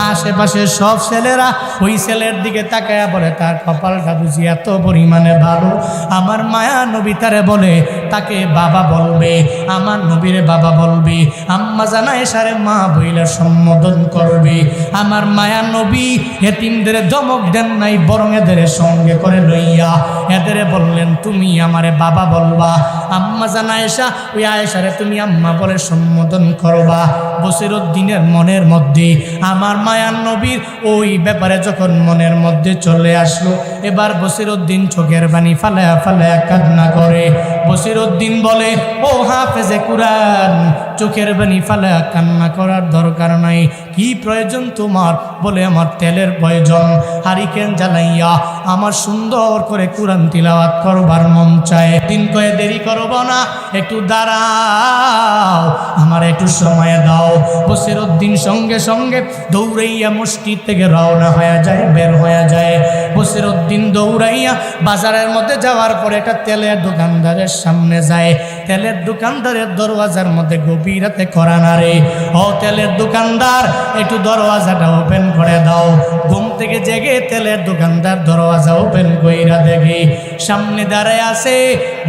আশেপাশে সব ছেলেরা ওই ছেলের দিকে তাকায়া বলে, তার কপালটা বুঝি এত পরিমাণে ভালো। আমার মায়া নবী তারে বলে, তাকে বাবা বলবে, আমার নবীরে বাবা বলবে, আম্মা জানা এসারে মা বইলে সম্বোধন করবে। আমার মায়া নবী এতিমদের ধমক দেন নাই, বরং এদের সঙ্গে করে লইয়া এদের বললেন, তুমি আমারে বাবা বলবা, আম্মা জানা আয়েশা ওই আয়েশারে তুমি আম্মা বলে সম্বোধন করবা। বসিরউদ্দিনের মনের মধ্যে আমার মায়ার নবীর ওই ব্যাপারে যখন মনের মধ্যে চলে আসলো, এবার বসিরউদ্দিন চোখের পানি ফালায়া ফালায়া কান্না করে। বসিরউদ্দিন বলে, ও হাফেজে কুরআন, চোখের পানি ফালায়া কান্না করার দরকার নাই, কি প্রয়োজন তোমার? বলে, আমার তেলের প্রয়োজন, হারিকেন জ্বালাইয়া আমার সুন্দর করে কুরআন তিলাওয়াত করবার মন চায়। দিন কয়ে দেরি করব না, একটু দাঁড়াও, আমার একটু সময় দাও। বসিরউদ্দিন সঙ্গে সঙ্গে দৌড়াইয়া মসজিদ থেকে রওনা হয়ে যায়, বের হয়ে যায়। বসিরউদ্দিন দৌড়াইয়া বাজারের মধ্যে যাওয়ার পরে একটা তেলের দোকানদারের সামনে যায়। তেলের দোকানদারের দরওয়াজার মধ্যে গভীর রাতে করা নাড়ে, ও তেলের দোকানদার একটু দরওয়াজাটা ওপেন করে দাও। ঘুম থেকে জেগে তেলের দোকানদার দরওয়াজা ওপেন কইরা দেখে সামনে দাঁড়ায় আছে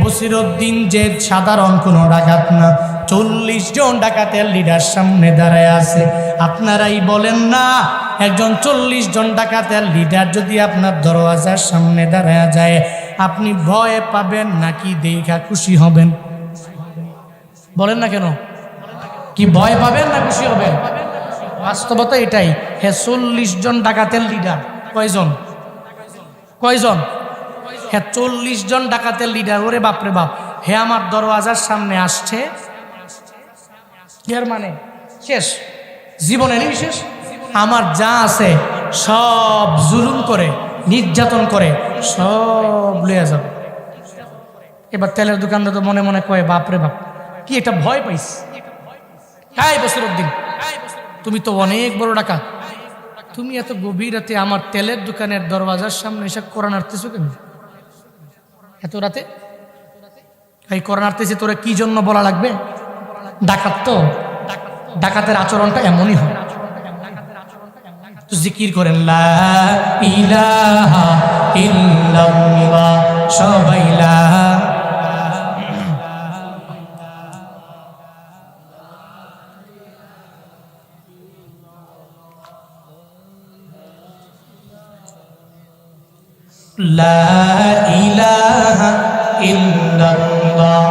বসিরউদ্দিন, যে সাধারণ কোনো ডাকাত না, 40 জন ডাকাতের লিডার সামনে দাঁড়ায় আছে। আপনারাই বলেন না, একজন 40 জন ডাকাতের লিডার যদি আপনার দরওয়াজার সামনে দাঁড়ায় যায়, আপনি ভয় পাবেন নাকি দেখা খুশি হবেন? বলেন না কেন? কি ভয় পাবেন না খুশি হবেন? বাস্তবতা এটাই। হ্যাঁ, 40 জন ডাকাতের লিডার। কয়জন? কয়জন? হ্যাঁ, 40 জন ডাকাতের লিডার। ওরে বাপরে বাপ, হে আমার দরওয়াজার সামনে আসছে, এর মানে শেষ, জীবনেরই শেষ। আমার যা আছে সব জুলুম করে, নির্যাতন করে সব লইয়া যাবে। এবার তেলের দোকানদার তো মনে মনে কয়, বাপরে বাপ, কি এটা ভয় পাইস? এই বসিরউদ্দিন, তুমি তো অনেক বড় ডাকাত, তুমি এত গভীর রাতে আমার তেলের দোকানের দরওয়াজার সামনে এসে কোরআন আনতেছো কেন? এত রাতে এই কোরআন আনতেছে, তোরা কি জন্য বলা লাগবে? ডাকাত তো, ডাকাতের আচরণটা এমনই হয়। তো জিকির করেন, লা ইলাহা ইল্লাল্লাহ, সবাই লা ইলাহা ইল্লাল্লাহ,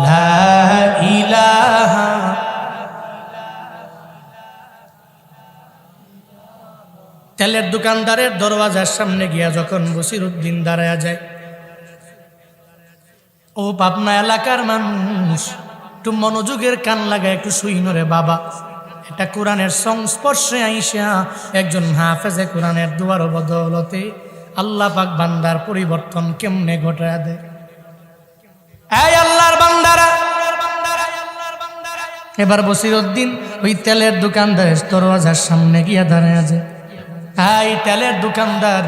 লা ইলাহা। তেলের দোকানদারের দরওয়াজার সামনে গিয়া যখন বসিরউদ্দিন দাঁড়ায়া যায়, ও পাবনা এলাকার মানুষ, একটু মনোযোগের কান লাগা, একটু শুইনরে বাবা, এটা কোরআনের সংস্পর্শে আইসা একজন হাফেজে কোরআনের দুয়ার বদৌলতে আল্লাহ পাক বান্দার পরিবর্তন কেমনে ঘটায় দেয়। এই আল্লাহর বান্দারা, এবার বসিরউদ্দিন ওই তেলের দোকানদারের দরওয়াজার সামনে গিয়া দাঁড়ায় আছে। এই তেলের দোকানদার,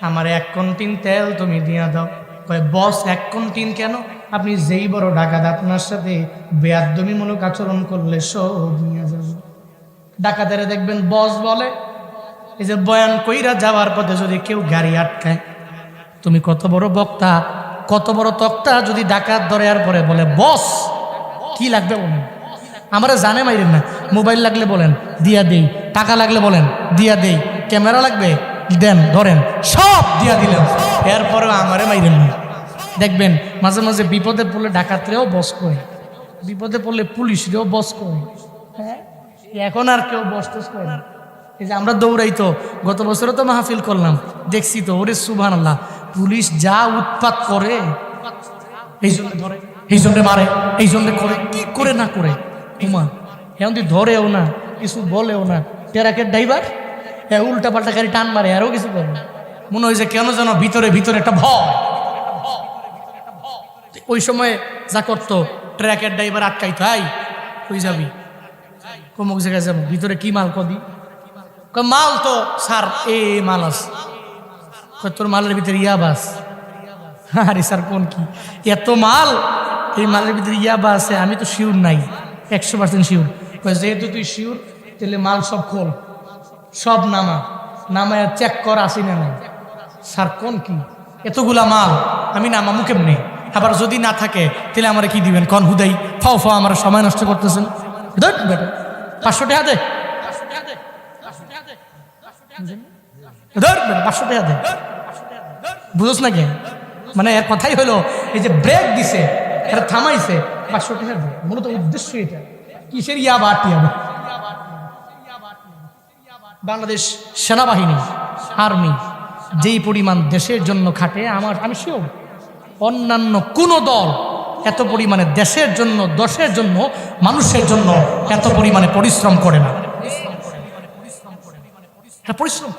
আমার 1 কন্টিন তেল তুমি দিয়া দাও। কয়, বস 1 কন্টিন কেন? আপনি যেই বড় ডাকাত আপনার সাথে বেয়াদবিমূলক আচরণ করলে সব নিয়ে যাবে। ডাকাতেরা দেখবেন বস বলে, এই যে বয়ান কইরা যাওয়ার পথে যদি কেউ গাড়ি আটকায়, তুমি কত বড় বক্তা, কত বড় তক্তা, যদি ডাকাত ধরে আর পরে বলে বস কি লাগবে বলেন, আমরা জানে মাইরেন না, মোবাইল লাগলে বলেন দিয়া দেই, টাকা লাগলে বলেন দিয়া দেই, ক্যামেরা লাগবে দেন ধরেন, সব দিয়া দিলেন, এরপরেও আমারে মাইরেন না। দেখবেন মাঝে মাঝে বিপদে পড়লে ডাকাতরেও বস করে, বিপদে পড়লে পুলিশরেও বস করে। হ্যাঁ, এখন আর কেউ বস টস করে না। এই যে আমরা দৌড়াই তো, গত বছরও তো মাহফিল করলাম, দেখছি তো, ওরে সুবহানাল্লাহ, পুলিশ যা উৎপাত করে, এই জন্য ধরে, এই জন্য মারে, এই জন্য করে, কি করে না করে তোমা এখন ধরেও না, কিছু বলেও না। ট্রাকের ড্রাইভার উল্টা পাল্টা গাড়ি টান মারে, আরও কিছু করে না। মনে হয় যে কেন যেন ভিতরে ভিতরে একটা ভয়। ওই সময় যা করতো, ট্রাকের ড্রাইভার আটকাইতো, আই কই যাবি, কমুক জায়গায় যাবো, ভিতরে কি মাল কদি, মাল তো স্যার এ মাল আছে, তোর মালের ভিতরে ইয়াবাস। আরে স্যার কোন কি এত মাল, এই মালের ভিতরে ইয়াবা আছে, আমি তো শিওর নাই, 100% শিওর। যেহেতু তুই শিওর, তাহলে মাল সব খোল, সব নামায় চেক কর আসি না নাই। স্যার কোন কি এতগুলা মাল, আমি নামামু কেমনে, আবার যদি না থাকে তাহলে আমার কি দিবেন কন, হুদাই ফাও ফাও আমার সময় নষ্ট করতেছেন, 500 টাকা দে, 500 টাকা দে, বুঝোস না কে, মানে এর কথাই হলো এই যে ব্রেক দিছে, এটা থামাইছে, 500 টাকা দে, মূলত উদ্দেশ্য এটা কিসের ইয়াবা টিয়াবা। বাংলাদেশ সেনাবাহিনী আর্মি যেই পরিমাণ দেশের জন্য খাটে, আমি শিওর অন্যান্য কোনো দল এত পরিমাণে দেশের জন্য, দশের জন্য, মানুষের জন্য এত পরিমাণে পরিশ্রম করে না। পরিশ্রম,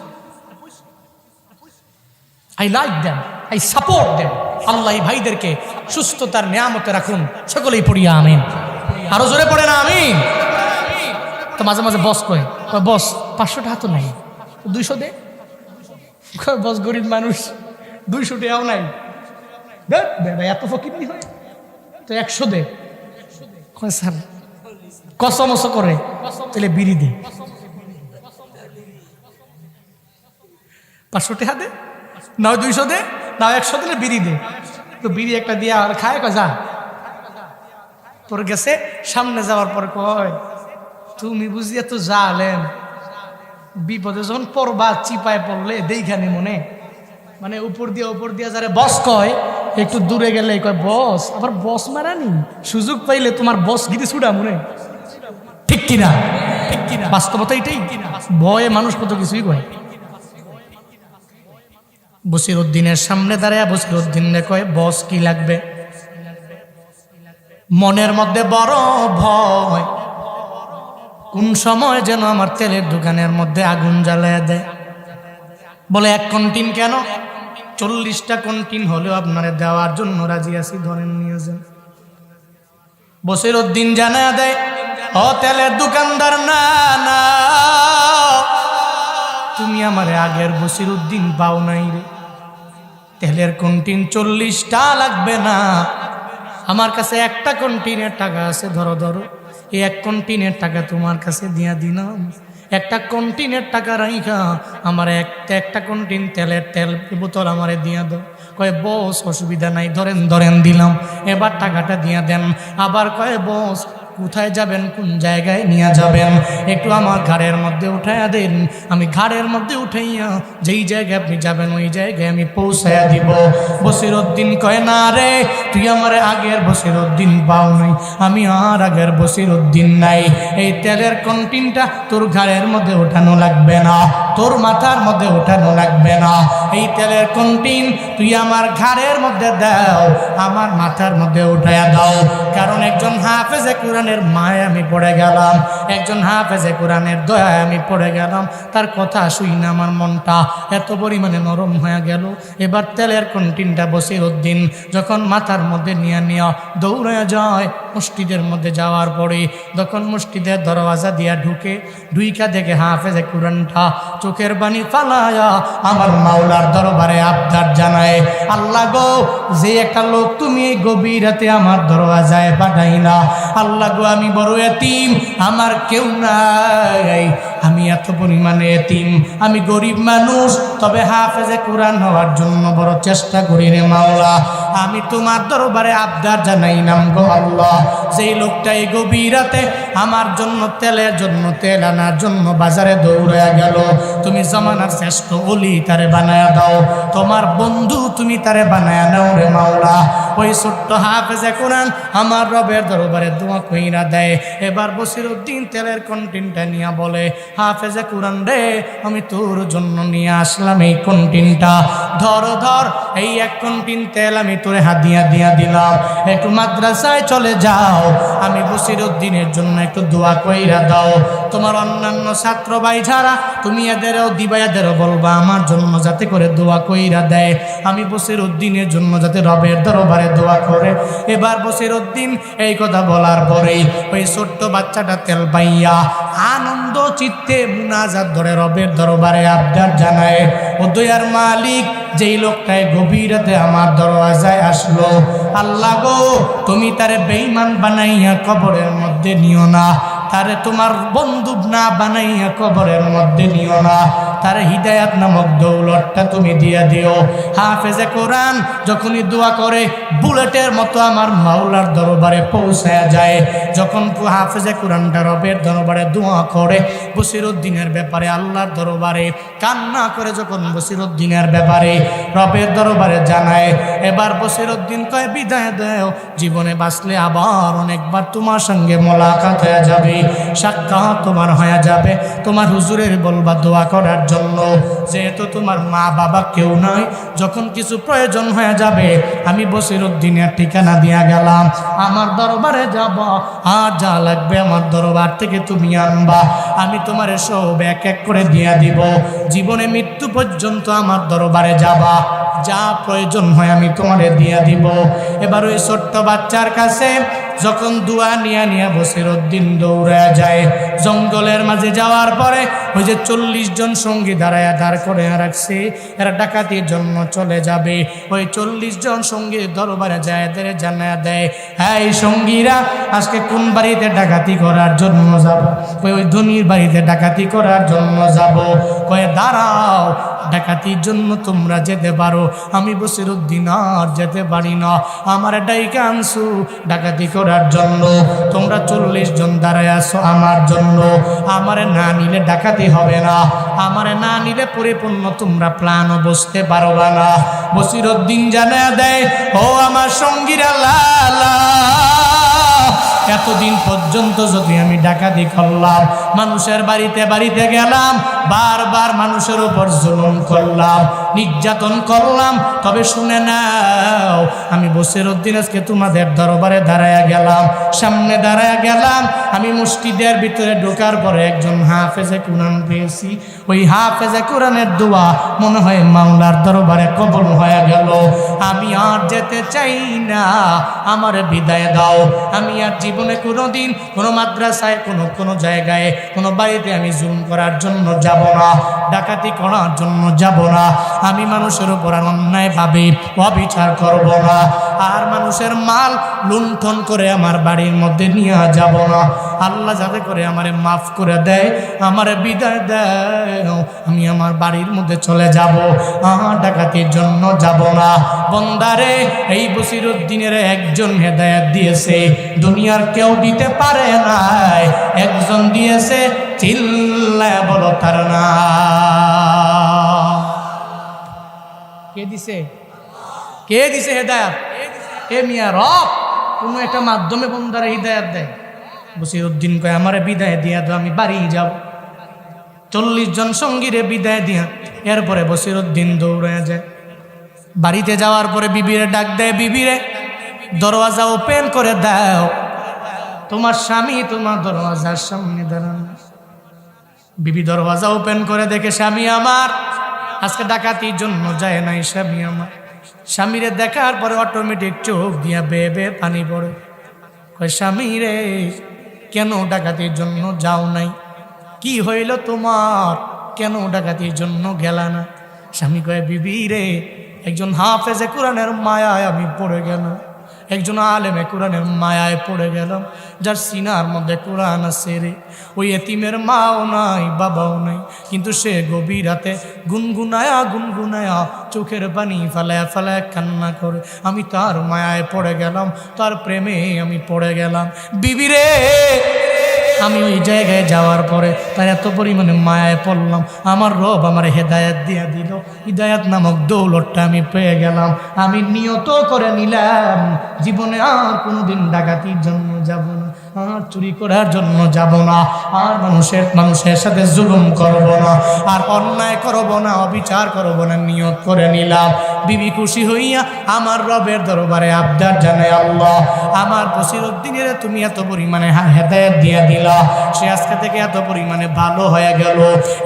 I like them, I support them. আল্লাহ এই ভাইদেরকে সুস্থতার নিয়ামতে রাখুন, সকলেই পড়িয়া আমিন। আরো জোরে পড়ে না আমিন। তো মাঝে মাঝে বস কয়, বস 500 টাকা তো নাই, 200 দে। বস গরিব মানুষ, 200 টাকাও নাই, ভাই এত ফকির হয় তো 100 দে। স্যার কসমস করে, তাহলে বিড়ি দে, 500 টাকা দে, না 200 দে, না 100 দিলে বিড়ি দে। তো বিড়ি একটা দিয়ে আর খায়, কয় যা তোর গেছে। সামনে যাওয়ার পর কয়, তুমি বুঝি এত জালেম, বিপদে যখন পড়বা, চিপায় পড়লে দেইখানি মনে, মানে উপর দিয়ে যারে বস কয়, একটু দূরে গেলে কয় বস, আবার বস মারানি, সুযোগ পাইলে তোমার বস গিরি ছুড়া মনে, ঠিক কিনা? ঠিক কিনা? বাস্তবতা এটাই, ভয়ে মানুষ কত কিছুই কয়। বসিরউদ্দিনের সামনে দাঁড়ায় বসিরউদ্দিনে কয়, বস কি লাগবে? মনের মধ্যে বড় ভয়, কোন সময় যেন আমার তেলের দোকানের মধ্যে আগুন জ্বালায় দেয়। বলে 1 কন্টিন কেন? 40টা কন্টিন হলেও আপনারে দেওয়ার জন্য রাজি আছি, ধরেন নিয়ে যান। বসিরউদ্দিন জানায় দেয়, ও তেলের দোকানদার, না না, তুমি আমারে আগের বসিরউদ্দিন পাও নাই রে, তেলের কন্টিন 40টা লাগবে না, আমার কাছে একটা কন্টিনের টাকা আছে, ধরো ধরো, এই 1 কন্টিনের টাকা তোমার কাছে দিয়া দিলাম, একটা কন্টিনের টাকা রাইখা আমার একটা কন্টিন তেল বোতল আমারে দিয়া দাও। কয় বস অসুবিধা নাই, ধরেন ধরেন দিলাম, এবার টাকাটা দিয়া দেন। আবার কয় বস কোথায় যাবেন, কোন জায়গায় নিয়ে যাবেন, একটু আমার ঘাড়ের মধ্যে উঠাইয়া দেন, আমি ঘাড়ের মধ্যে উঠাইয়া যেই জায়গায় আপনি যাবেন ওই জায়গায় আমি পৌঁছাইয়া দিব। বসিরউদ্দিন কয়, না রে, তুই আমার আগের বসিরউদ্দিন পাও নাই, আমি আর আগের বসিরউদ্দিন নাই, এই তেলের কন্টিনটা তোর ঘাড়ের মধ্যে ওঠানো লাগবে না, তোর মাথার মধ্যে ওঠানো লাগবে না, এই তেলের কন্টিন তুই আমার ঘাড়ের মধ্যে দাও, আমার মাথার মধ্যে উঠাইয়া দাও। কারণ একজন হাফেজে কোরআনের মায় আমি পড়ে গেলাম, একজন হাফেজে কোরআনের দয়ায় আমি পড়ে গেলাম, তার কথা শুই না আমার মনটা এত পরিমাণে নরম হয়ে গেল। এবার তেলের কন্টিনটা বসিরউদ্দিন যখন মাথার মধ্যে নিয়ে দৌড়ে যায়, মসজিদের মধ্যে যাওয়ার পরে যখন মসজিদের দরওয়াজা দিয়া ঢুইকা দেখে হাফেজে কোরআনটা চোখের পানি ফালায়া আমার মাওলার দরবারে আবদার জানায়, আল্লাহ গো, যে একটা লোক তুমি এই গভীর রাতে আমার দরওয়াজায় পাঠাইলা, আল্লাহ গো, আমি বড় এতিম, আমার কেউ নাই, আমি এত পরিমাণে এতিম, আমি গরিব মানুষ, তবে হাফেজে কোরআন হওয়ার জন্য বড় চেষ্টা করি রে মাওলা। আমি তোমার দরবারে আবদার জানাইলাম গো আল্লাহ, যেই লোকটা এই গভীর রাতে আমার জন্য তেলের জন্য তেল আনার জন্য বাজারে দৌড়ে গেল, তুমি জামানার শ্রেষ্ঠ ওলি তারে বানায়া দাও, তোমার বন্ধু তুমি তারে বানায়া নাও রে মাওলা। ওই ছোট্ট হাফেজে কোরআন আমার রবের দরবারে দোয়া কইরা দেয়। এবার বসিরউদ্দিন তেলের কন্টিনটা নিয়ে বলে, হাফেজে কোরআন রে, আমি তোর জন্য নিয়ে আসলাম এই কন্টিনটা, ধর ধর, এই এক কন্টিন তেল আমি তোরে হাদিয়া দিয়া দিলাম, একটু মাদ্রাসায় চলে যাও, আমি বসিরউদ্দিনের জন্য একটু দোয়া কইরা দাও। তোমার অন্যান্য ছাত্র ভাই যারা, তুমি এদেরও দিবা, এদেরও বলবা আমার জন্য যাতে করে দোয়া কইরা দেয়, আমি বসিরউদ্দিনের জন্য যাতে রবের দরবারে দোয়া করে। এবার বসিরউদ্দিন এই কথা বলার পরেই ওই ছোট্ট বাচ্চাটা তেল পাইয়া আনন্দ চিত্তে মুনাজাত ধরে রবের দরবারে আবদার জানায়, ও দয়ার মালিক, যেই লোকটায় গভীর রাতে আমার দরওয়াজায় আসলো, আল্লাহ গো, তুমি তারে বেঈমান বানাইয়া কবরের মধ্যে নিও না, তারে তোমার বন্ধু না বানাইয়া কবরের মধ্যে নিও না, তার হিদায়াত নামক দৌলতটা তুমি দিয়া দিও। হাফেজে কোরআন যখনই দোয়া করে বুলেটের মতো আমার মাওলার দরবারে পৌঁছায়া যায়। যখন হাফেজে কোরআনটা রবের দরবারে দোয়া করে বসিরউদ্দিনের ব্যাপারে আল্লাহর দরবারে কান্না করে, যখন বসিরউদ্দিনের ব্যাপারে রবের দরবারে জানায়, এবার বসিরউদ্দিন কয়, বিদায় দাও, জীবনে বাঁচলে আবার অনেকবার তোমার সঙ্গে মোলাকাত হয়ে যাবে, সাক্ষাৎ তোমার হয়ে যাবে, তোমার হুজুরের বলবা দোয়া করার জন্য, যেহেতু তোমার মা বাবা কেউ নয়, যখন কিছু প্রয়োজন হয়ে যাবে আমি বসিরউদ্দিনের ঠিকানা দিয়া গেলাম, আমার দরবারে যাব, আর যা লাগবে আমার দরবার থেকে তুমি আনবা, আমি তোমার সব এক এক করে দিয়া দিব, জীবনে মৃত্যু পর্যন্ত আমার দরবারে যাবা, যা প্রয়োজন হয় আমি তোমারে দিয়া দিব। এবার ওই ছোট্ট বাচ্চার কাছে যখন দোয়া নিয়া বসিরউদ্দিন দৌড়ে যায়, জঙ্গলের মাঝে যাওয়ার পরে ওই যে 40 জন সঙ্গী দাঁড় করে রাখছে, এরা ডাকাতির জন্য চলে যাবে, ওই 40 জন সঙ্গী দরবারে যায়, এদের জানায়া দেয়, হ্যাঁ এই সঙ্গীরা আজকে কোন বাড়িতে ডাকাতি করার জন্য যাব, ওই ধনির বাড়িতে ডাকাতি করার জন্য যাব, কয়ে দাঁড়াও, ডাকাতির জন্য তোমরা যেতে পারো, আমি বসিরউদ্দিন আর যেতে পারি না, আমার ডাইকা আনছু ডাকাতি করার জন্য, তোমরা 40 জন দাঁড়ায় আছো আমার জন্য, আমারে না নিলে ডাকাতি হবে না, আমারে না নিলে পরিপূর্ণ তোমরা প্ল্যানও বসতে পারবা না। বসিরউদ্দিন জানা দেয়, ও আমার সঙ্গীরা, লালা, এতদিন পর্যন্ত যদি আমি ডাকাতি করলাম, মানুষের বাড়িতে বাড়িতে গেলাম, বারবার মানুষের উপর জুলুম করলাম, নির্যাতন করলাম, তবে শুনে নাও, আমি বসিরউদ্দিন আজকে তোমাদের দরবারে দাঁড়ায়া গেলাম, সামনে দাঁড়ায়া গেলাম, আমি মসজিদের ভিতরে ঢোকার পরে একজন হাফেজে কোরআন পেয়েছি, ওই হাফেজে কোরআনের দোয়া মনে হয় মাওলার দরবারে কবুল হয়ে গেল, আমি আর যেতে চাই না, আমার বিদায় দাও, আমি আর জীবনে কোনোদিন কোনো মাদ্রাসায় কোনো জায়গায় কোনো বাড়িতে আমি জুলুম করার জন্য যাব না, ডাকাতি করার জন্য যাব না, আমি মানুষের উপর অন্যায়ভাবে অবিচার করব না, আর মানুষের মাল লুণ্ঠন করে আমার বাড়ির মধ্যে নিয়ে যাব না। আল্লাহ যাতে করে আমারে মাফ করে দেয়, আমারে বিদায় দেয়, আমি আমার বাড়ির মধ্যে চলে যাব, ডাকাতির জন্য যাব না। বন্দারে, এই বসিরউদ্দিনের একজন হেদায়েত দিয়েছে, দুনিয়ার কেউ দিতে পারে না, একজন দিয়েছে, চিল্লায় বলো তার না। কে দিছে? কে দিছে হেদায়েত? এ মিয়া রব কোনো একটা মাধ্যমে বন্দারে হিদায়াত দেয়। বসিরউদ্দিন কয়, আমারে বিদায় দিয়া দাও, আমি বাড়ি যাব। 40 জন সঙ্গীরে বিদায় দিয়া এরপরে বসিরউদ্দিন দৌড়ে যায়। বাড়িতে যাওয়ার পরে বিবিরে ডাক দেয়, বিবিরে দরওয়াজা ওপেন করে দাও, তোমার স্বামী তোমার দরওয়াজার সামনে দাঁড়ানো। বিবি দরওয়াজা ওপেন করে দেখে স্বামী আমার আজকে ডাকাতির জন্য যায় নাই, স্বামী আমার। স্বামীরে দেখার পরে অটোমেটিক চোখ দিয়া বেয়ে বেয়ে পানি পড়ে। কয়, স্বামী রে, কেন ডাকাতির জন্য যাও নাই? কি হইল তোমার? কেন ডাকাতির জন্য গেলা না? স্বামী কয়, বিবি রে, একজন হাফেজে কোরআনের মায়ায় আমি পড়ে গেলাম, একজন আলেমে কোরআনের মায়ায় পড়ে গেলাম, যার সিনার মধ্যে কোরআন আছে রে। ওই এতিমের মাও নাই, বাবাও নাই, কিন্তু সে গভীর রাতে গুনগুনায়া গুনগুনায়া চোখের পানি ফেলায়া ফেলায়া কান্না করে। আমি তার মায়ায় পড়ে গেলাম, তার প্রেমে আমি পড়ে গেলাম। বিবি রে, আমি ওই জায়গায় যাওয়ার পরে তার এত পরিমাণে মায়ায় পড়লাম, আমার রব আমার হেদায়াত দিয়া দিল। হিদায়াত নামক দৌলতটা আমি পেয়ে গেলাম। আমি নিয়ত করে নিলাম, জীবনে আর কোনোদিন ডাকাতির জন্য যাব না, আর চুরি করার জন্য যাব না, আর মানুষের সাথে জুলুম করব না, আর অন্যায় করব না, অবিচার করব না, নিয়ত করে নিলাম। বিবি খুশি হইয়া আমার রবের দরবারে আবদার জানায়, আল্লাহ, আমার বসিরউদ্দিনের তুমি এত পরিমাণে হেদায়েত দিয়ে দিলা, সে আজকে থেকে এত পরিমাণে ভালো হয়ে গেল।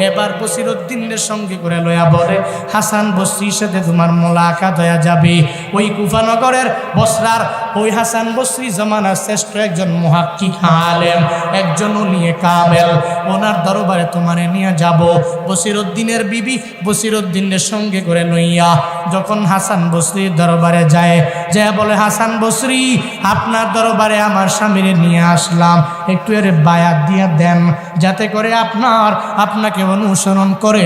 এবার বসিরউদ্দিনের সঙ্গে করে লয়া বলে, হাসান বসরির সাথে তোমার মোলাকাত হয়ে যাবে। ওই কুফানগরের বসরার ওই হাসান বসরি জমানার শ্রেষ্ঠ একজন মুহাক্কিক আলেম, একজন ওলিয়ে কামেল, ওনার দরবারে তোমারে নিয়ে যাব। বসিরউদ্দিনের বিবি বসিরউদ্দিনের সঙ্গে করে লইয়া যখন হাসান বসরির দরবারে যায়, যে বলে, হাসান বসরি, আপনার দরবারে আমার স্বামীরে নিয়ে আসলাম, একটু এর বায়াত দিয়ে দেন, যাতে করে আপনাকে অনুসরণ করে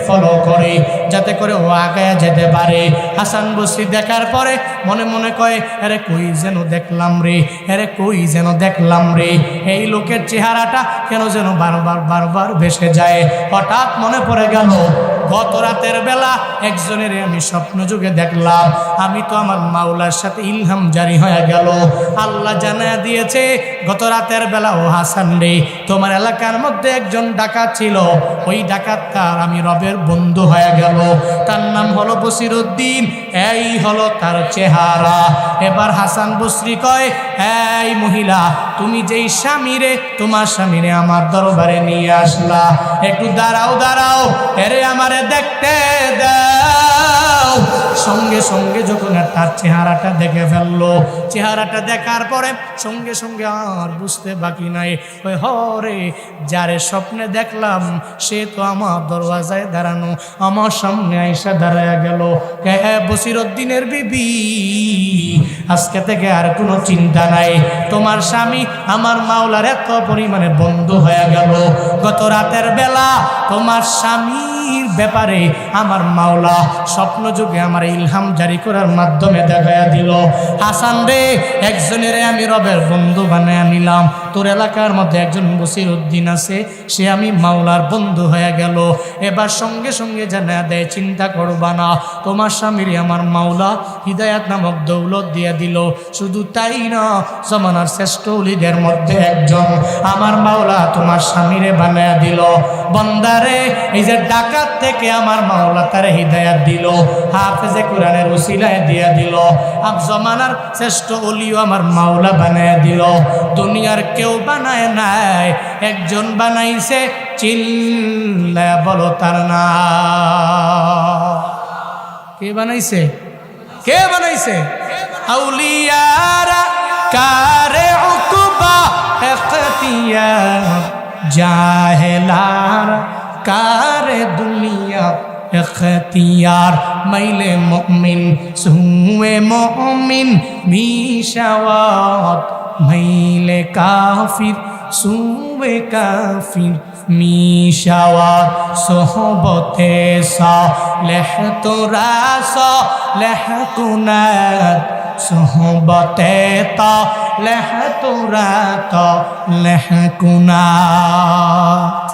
ফলো করে, যাতে করে ও আগায় যেতে পারে। হাসান বসরি দেখার পরে মনে মনে কয়, আরে কই যেন দেখলাম রে, আরে কই যেন দেখলাম রে, এই লোকের চেহারাটা কেন যেন বারবার ভেসে যায়। হঠাৎ মনে পড়ে গেল, গত রাতের বেলা একজনের আমি স্বপ্ন যুগে দেখলাম, আমি তো আমার মাওলার সাথে ইলহাম জারি হয়ে গেল, আল্লাহ জানায়া দিয়েছে গত রাতের বেলা, ও হাসান রে, তোমার এলাকার মধ্যে একজন ডাকাত ছিল, ওই ডাকাতটার আমি রবের বন্ধু হয়ে গেল, তার নাম হলো বসিরউদ্দিন, এই হলো তার চেহারা। এবার হাসান বসরি কয়, এই মহিলা, তুমি যেই স্বামীরে, তোমার স্বামীরে আমার দরবারে নিয়ে আসলা, একটু দাঁড়াও, এরে আমারে দেখতে দাও। সঙ্গে সঙ্গে যখন তার চেহারাটা দেখে ফেললো, চেহারাটা দেখার পরে সঙ্গে সঙ্গে আর বুঝতে বাকি নাই, ওই হরে, যারে স্বপ্নে দেখলাম সে তো আমার দরওয়াজায় দাঁড়ানো, আমার সামনে আইসা দাঁড়ায় গেল। বসিরউদ্দিনের বিবি, আজকে থেকে আর কোনো চিন্তা নাই, তোমার স্বামী আমার মাওলার এত পরিমাণে বন্ধু হয়ে গেল। গত রাতের বেলা তোমার স্বামীর ব্যাপারে আমার মাওলা স্বপ্ন যুগে আমার ইলহাম জারি করার মাধ্যমে দেখাইয়া দিল, হাসান রে, একজনের আমি রবের বন্ধু বানায় নিলাম, তোর এলাকার মধ্যে একজন বসিরউদ্দিন আছে, সে আমি মাওলার বন্ধু হয়ে গেল। এবার সঙ্গে সঙ্গে জানা দেয়, চিন্তা করবা না, তোমার স্বামীর আমার মাওলা হিদায়াত নামক দৌলত দিয়ে দিল। শুধু তাই না, জমানার শ্রেষ্ঠ ওলিদের মধ্যে একজন আমার মাওলা তোমার স্বামীরে বানায় দিল। বন্দারে, এই যে ডাকাত থেকে আমার মাওলা তারে হিদায়াত দিল, হাফেজে কোরআনের উসিলায় দিয়ে দিল, আব জমানার শ্রেষ্ঠ ওলিও আমার মাওলা বানায় দিল। দুনিয়ার কেউ বানায় নাই, একজন বানাইছে, চিল্লায়া বলো তার নাম। কে বানাইছে? কে বানাইছে? আউলিয়ারা কারে উকবা ইখতিয়ার, জাহেলারা কারে দুনিয়া ইখতিয়ার, মাইলে মুমিন সুয়ে মুমিন মিশাওয়াত, মাইলে কাফির সুয়ে কাফির মিশাওয়াত, সোহবতে সালেহ তোরা সালেহ কুনাত, সোহবতে তালেহ তোরা তালেহ কুনাত।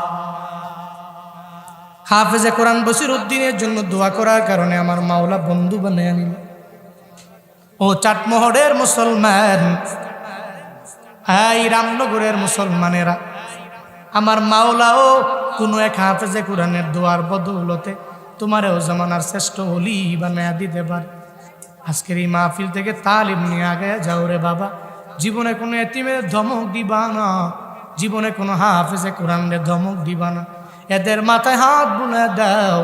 হাফেজে কোরআন বসিরউদ্দিনের জন্য দোয়া করার কারণে আমার মাওলা বন্ধু বানিয়ে নিল। ও চাটমোহরের মুসলমান, এই রামনগরের মুসলমানেরা, আমার মাওলাও কোনো এক হাফেজে কোরআনের দোয়ার বদৌলতে তোমারও জমানার শ্রেষ্ঠ ওলি বানায়া দিতে পারে। আজকের এই মাহফিল থেকে তালিম নিয়ে আগে যাও রে বাবা। জীবনে কোনো এতিমের ধমক দিবা না, জীবনে কোনো হাফেজে কোরআনের ধমক দিবা না। এদের মাথায় হাত বুনে দাও,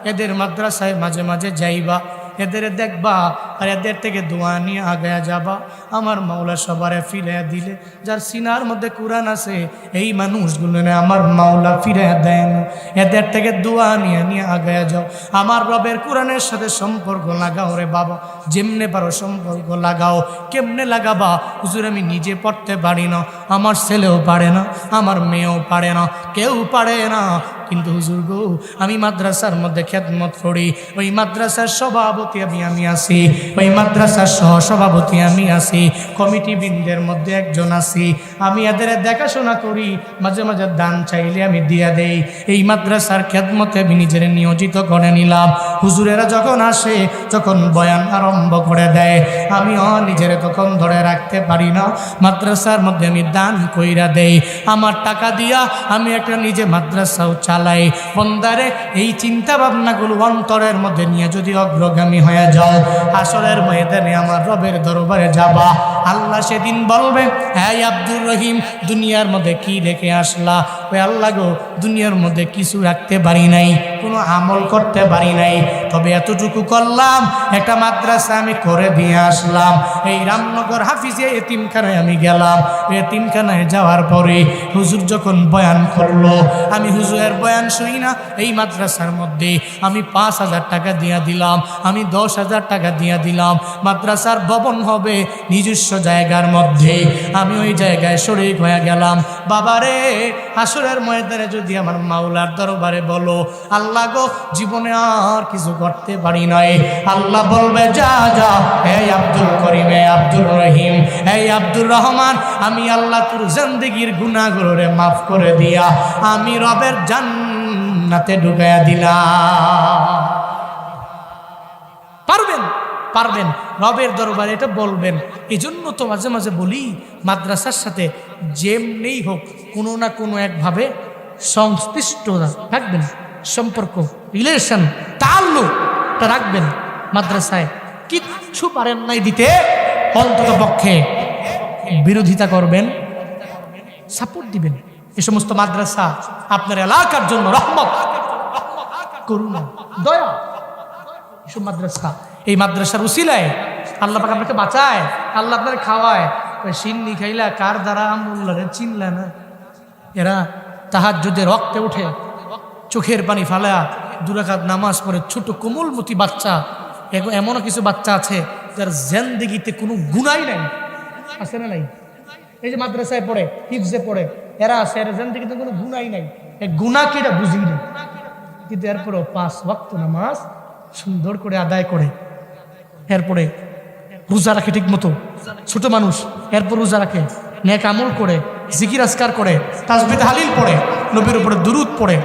এদের মাদ্রাসায় মাঝে মাঝে যাইবা, এদের দেখবা আর এদের থেকে দোয়া নিয়ে আগায়া যাবা। আমার মাওলা সবারে ফিরে দিলে, যার সিনার মধ্যে কোরআন আছে এই মানুষগুলো আমার মাওলা ফিরে দেয় না। এদের থেকে দোয়া নিয়ে নিয়ে আগায়া যাও। আমার রবের কোরআনের সাথে সম্পর্ক লাগাও রে বাবা, যেমনে পারো সম্পর্ক লাগাও। কেমনে লাগাবা? হুজুর আমি নিজে পড়তে পারি না, আমার ছেলেও পারে না, আমার মেয়েও পারে না, কেউ পারে না, কিন্তু হুজুর গো আমি মাদ্রাসার মধ্যে খেদমত করি, ওই মাদ্রাসার সভাপতি আমি আছি, ওই মাদ্রাসার সহসভাপতি আমি আছি, কমিটি বৃন্দের মধ্যে একজন আছি, আমি এদের দেখাশোনা করি, মাঝে মাঝে দান চাইলে আমি দিয়া দেই। এই মাদ্রাসার খেদমতে আমি নিজের নিয়োজিত করে নিলাম। হুজুরেরা যখন আসে, যখন বয়ান আরম্ভ করে দেয়, আমি নিজের তখন ধরে রাখতে পারি না, মাদ্রাসার মধ্যে আমি দান কইরা দেই। আমার টাকা দিয়া আমি একটা নিজে মাদ্রাসাও চালাই। বন্দারে এই চিন্তা ভাবনাগুলো অন্তরের মধ্যে নিয়ে যদি অগ্রগামী হয়ে যাও, হাসরের ময়দানে আমার রবের দরবারে যাবা। আল্লাহ সেদিন বলবে, হ্যাঁ আব্দুর রহিম দুনিয়ার মধ্যে কি রেখে আসলা? ওই আল্লাহ গো দুনিয়ার মধ্যে কিছু রাখতে পারি নাই, কোনো আমল করতে পারি নাই, তবে এতটুকু করলাম, একটা মাদ্রাসা আমি করে দিয়ে আসলাম। এই রামনগর হাফিজে এতিমখানায় আমি গেলাম। এতিমখানায় যাওয়ার পরে হুজুর যখন বয়ান করলো, আমি হুজুরের বয়ান শুনি না, এই মাদ্রাসার মধ্যে আমি 5,000 টাকা দিয়া দিলাম, আমি 10,000 টাকা দিয়া দিলাম। মাদ্রাসার ভবন হবে নিজস্ব জায়গার মধ্যে, আমি ওই জায়গায় শরীক হয়ে গেলাম। বাবারে হাসরের ময়দানে যদি আমার মাওলার দরবারে বলো, আল্লাহ গো জীবনে আর কিছু করতে পারি নাই, আল্লাহ বলবে যা যা এই আব্দুল করিম, এই আব্দুর রহিম, এই আব্দুর রহমান, আমি আল্লাহ তোর জিন্দেগির গুনাহগুলোরে মাফ করে দিয়া আমি রবের জান্নাতে ঢুকাইয়া দিলাম। পারবেন? পারবেন। রবের দরবারে এটা বলবেন। এই জন্য তো মাঝে মাঝে বলি, মাদ্রাসার সাথে যেমনিই হোক কোনো না কোনো একভাবে সংশ্লিষ্ট থাকবেন, সম্পর্ক, রিলেশন, তাল্লুকটা রাখবেন। মাদ্রাসায় কিচ্ছু পারেন নাই দিতে, অন্তত পক্ষে বিরোধিতা করবেন, সাপোর্ট দিবেন। এই সমস্ত মাদ্রাসা আপনার এলাকার জন্য রহমত, করুণা, দয়া। এসব মাদ্রাসা, এই মাদ্রাসার উসিলায় আল্লাহ পাক আপনাকে বাঁচায়, আল্লাহ আপনাকে খাওয়ায়। সিন্নি খাইলা কার দ্বারা আমুল্লারে চিনলা না? এরা তাহাজ্জুদে রক্তে উঠে চোখের পানি ফালা 2 রাকাত নামাজ পড়ে, ছোট কোমলমতি বাচ্চা। এমনও কিছু বাচ্চা আছে যার জিন্দেগিতে কোনো গুনাই নাই, আছে না নাই? এই যে মাদ্রাসায় পড়ে, হিফজে পড়ে, এরা আছে, এর জিন্দেগিতে কোনো গুনাই নাই। এই গুনাহ কি এটা বুঝি না, কিন্তু এরপরেও 5 ওয়াক্ত নামাজ সুন্দর করে আদায় করে, এরপরে রোজা রাখে ঠিক মতো। ছোট মানুষ এরপর রোজা রাখে, নেক আমল করে, জিকির আজকার করে, তাসবিহ তাহলিল পড়ে, নবীর উপরে দুরূদ পড়ে।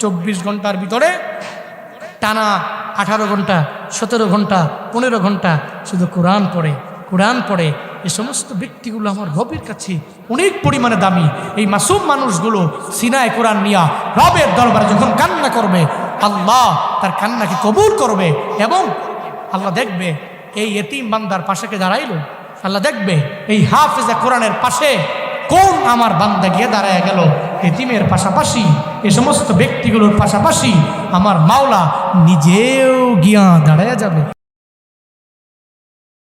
24 ঘন্টার ভিতরে টানা 18 ঘন্টা, 17 ঘন্টা, 15 ঘন্টা শুধু কোরআন পড়ে, কোরআন পড়ে। এই সমস্ত ব্যক্তিগুলো আমার রবের কাছে অনেক পরিমাণে দামি। এই মাসুম মানুষগুলো সিনায় কোরআন নিয়া রবের দরবারে যখন কান্না করবে, আল্লাহ তার কান্নাকে কবুল করবে, এবং আল্লাহ দেখবে এই এতিম বান্দার পাশে কে দাঁড়াইল, আল্লাহ দেখবে এই হাফেজে কোরআনের পাশে কোন আমার বান্দা গিয়ে দাঁড়ায় গেল। এতিমের পাশাপাশি এই সমস্ত ব্যক্তিগুলোর পাশাপাশি আমার মাওলা নিজেও গিয়া দাঁড়ায় যাবে।